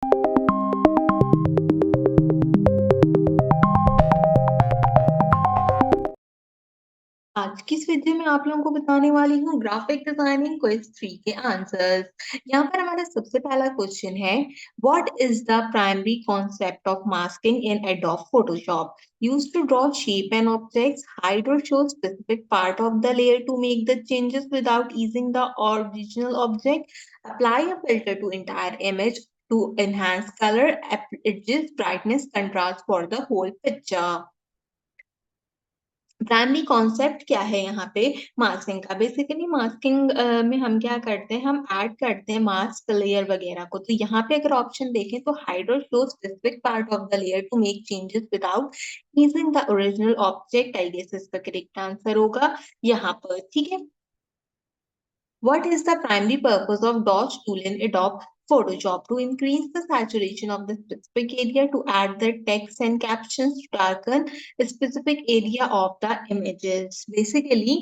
आज की इस वीडियो में आप लोगों को बताने वाली हूँ ग्राफिक डिजाइनिंग क्विज 3 के आंसर्स। यहाँ पर हमारा सबसे पहला क्वेश्चन है, what is the primary concept of masking in Adobe Photoshop? Used to draw shape and objects, hide और show specific part of the layer to make the changes without erasing the original object, apply a filter to entire image to enhance color, edges, brightness, contrast for the whole picture। Primary concept क्या है यहाँ पे masking का? Basically masking में हम क्या करते हैं, हम ऐड करते हैं मास्क लेयर वगैरह को। तो यहाँ पे अगर ऑप्शन देखें तो हाइड और show specific part of the layer to make changes without using the original object, I guess इसका करेक्ट आंसर होगा यहाँ पर। ठीक है, what is the primary purpose of dodge tool in Adobe Photoshop? To increase the saturation of the specific area, to add the text and captions, to darken a specific area of the images. Basically,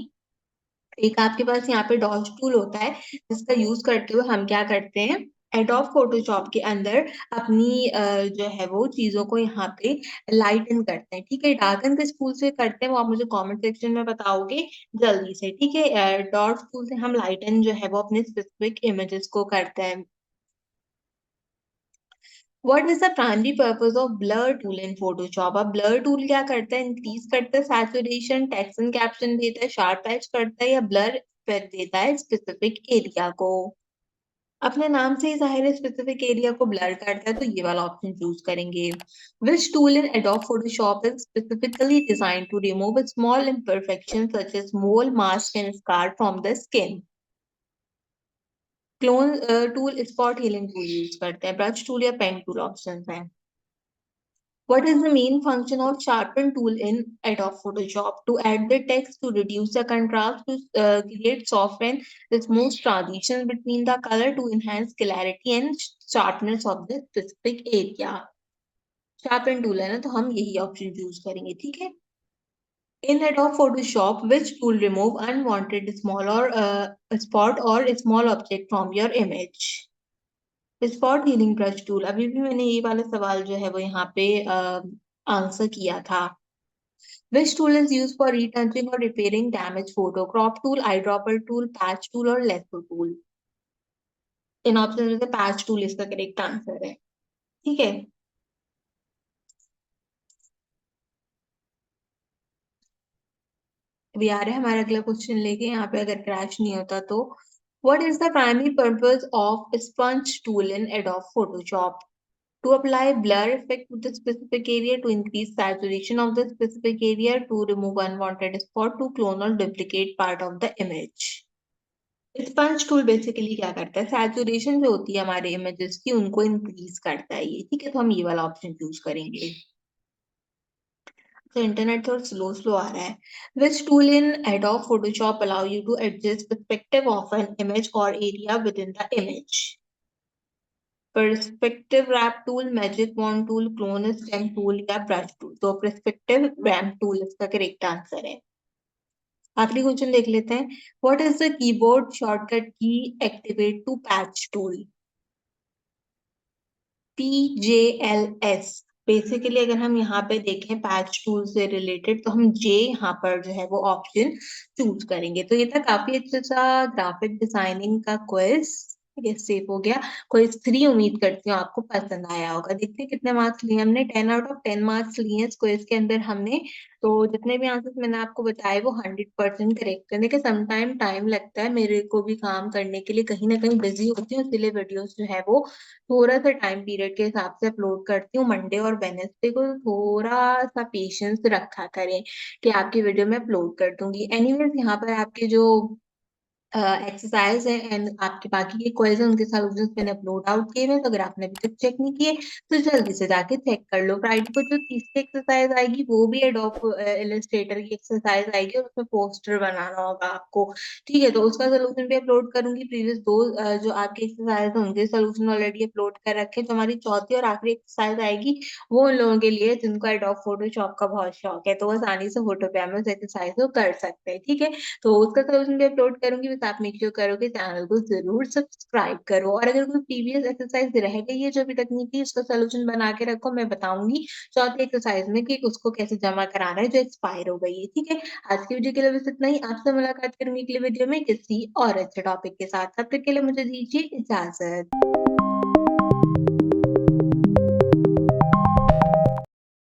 एक आपके पास यहाँ पे Dodge tool होता है जिसका use करते हुए हम क्या करते हैं, एडोब फोटोशॉप के अंदर अपनी जो है वो चीजों को यहाँ पे लाइटन करते हैं। ठीक है, डार्कन किस टूल से करते हैं वो आप मुझे कमेंट सेक्शन में बताओगे जल्दी से। ठीक है, डॉट टूल से हम लाइटन जो है वो अपने स्पेसिफिक इमेजेस को करते हैं। What is the primary purpose of blur tool in Photoshop? अब blur tool क्या करता है, इंक्रीज करता है सैचुरेशन, टेक्स्ट एंड कैप्शन देता है, शार्प एज करता है, या ब्लर इफेक्ट देता है स्पेसिफिक एरिया को? अपने नाम से ही जाहिर है स्पेसिफिक एरिया को ब्लर करता है, तो ये वाला ऑप्शन चूज करेंगे। Which tool in Adobe Photoshop is specifically designed to remove small imperfections such as mole, mask and scar from the skin? Clone tool, spot healing tool use करते हैं, brush tool या pen tool option है। What is the main function of sharpen tool in Adobe Photoshop? To add the text, to reduce the contrast, to create soften the smooth transition between the color, to enhance clarity and sharpness of the specific area. Sharpen tool है ना, तो हम यही option choose करेंगे। ठीक है, in Adobe Photoshop, which tool remove unwanted small or spot or small object from your image? Spot healing brush tool. अभी भी मैंने ये वाला सवाल जो है वो यहाँ पे आंसर किया था। Which tool is use for retouching और repairing damage photo? Crop tool, eye dropper tool, patch tool और लेसो टूल? इन ऑप्शन में से पैच टूल इसका करेक्ट आंसर है। ठीक है, अभी आ रहा है हमारा अगला क्वेश्चन लेके, यहाँ पे अगर क्रैश नहीं होता तो। What is the primary purpose of sponge tool in Adobe Photoshop? To apply blur effect to the specific area, to increase saturation of the specific area, to remove unwanted spot, to clone or duplicate part of the image। Sponge tool basically क्या करता है, saturation जो होती है हमारे images की उनको increase करता है ये। ठीक है, तो हम ये वाला ऑप्शन चूज करेंगे। तो इंटरनेट थोड़ा स्लो स्लो आ रहा है। Which tool in Adobe Photoshop allow you to adjust perspective of an image और area within the image? Perspective warp tool, magic wand tool, clone stamp tool या brush tool? तो perspective warp tool इसका correct answer है। आखिरी question देख लेते हैं, what is the keyboard shortcut key activate to patch tool? PJLS। Basically अगर हम यहाँ पे देखें पैच टूल से रिलेटेड तो हम जे यहाँ पर जो है वो ऑप्शन चूज करेंगे। तो ये था काफी अच्छा सा ग्राफिक डिजाइनिंग का क्विज। ये सेव हो गया। क्विज 3 उम्मीद करती हूँ आपको पसंद आया होगा। देखते हैं कितने मार्क्स लिए हमने। 10 आउट ऑफ 10 मार्क्स लिए इस क्विज के अंदर हमने। तो जितने भी आंसर्स मैंने आपको बताए वो 100% करेक्ट है। देखिए समटाइम टाइम लगता है मेरे को भी काम करने के लिए, कहीं ना कहीं बिजी होती हूँ, इसलिए वीडियोस जो है वो थोड़ा सा टाइम पीरियड के हिसाब से अपलोड करती हूँ। मंडे और वेनेसडे को थोड़ा सा पेशेंस रखा करें कि आपकी वीडियो में अपलोड कर दूंगी। एनीवेज यहाँ पर आपके जो एक्सरसाइज है एंड आपके बाकी के क्वेश्चन उनके सॉल्यूशंस मैंने अपलोड आउट किए हैं, तो अगर आपने अभी तक चेक नहीं किए तो जल्दी से जाके चेक कर लो। फ्राइडे को जो तीसरी एक्सरसाइज आएगी वो भी एडोब इलस्ट्रेटर की एक्सरसाइज आएगी और उसमें पोस्टर बनाना होगा आपको। ठीक है, तो उसका सोल्यूशन भी अपलोड करूंगी। प्रीवियस दो जो आपके एक्सरसाइज है उनके सोल्यूशन ऑलरेडी अपलोड कर रखे हैं। जो हमारी चौथी और आखिरी एक्सरसाइज आएगी वो उन लोगों के लिए जिनको एडोब फोटोशॉप का बहुत शौक है, तो वो आसानी से फोटो पे हम एक्सरसाइज को कर सकते हैं। ठीक है, तो उसका सोल्यूशन भी अपलोड करूंगी। तो आप मेक श्योर करो कि चैनल को ज़रूर सब्सक्राइब करो। और अगर कोई प्रीवियस एक्सरसाइज़ रह गई है जो अभी तक नहीं की, उसका सॉल्यूशन बना के रखो, मैं बताऊँगी चौथी एक्सरसाइज़ में कि उसको कैसे जमा कराना है जो एक्सपायर हो गई है, ठीक है? आज की वीडियो के लिए बस इतना ही। आपसे मुलाकात करूँगी अगली वीडियो में किसी और अच्छे टॉपिक के साथ। तब तक के लिए मुझे दीजिए इजाज़त।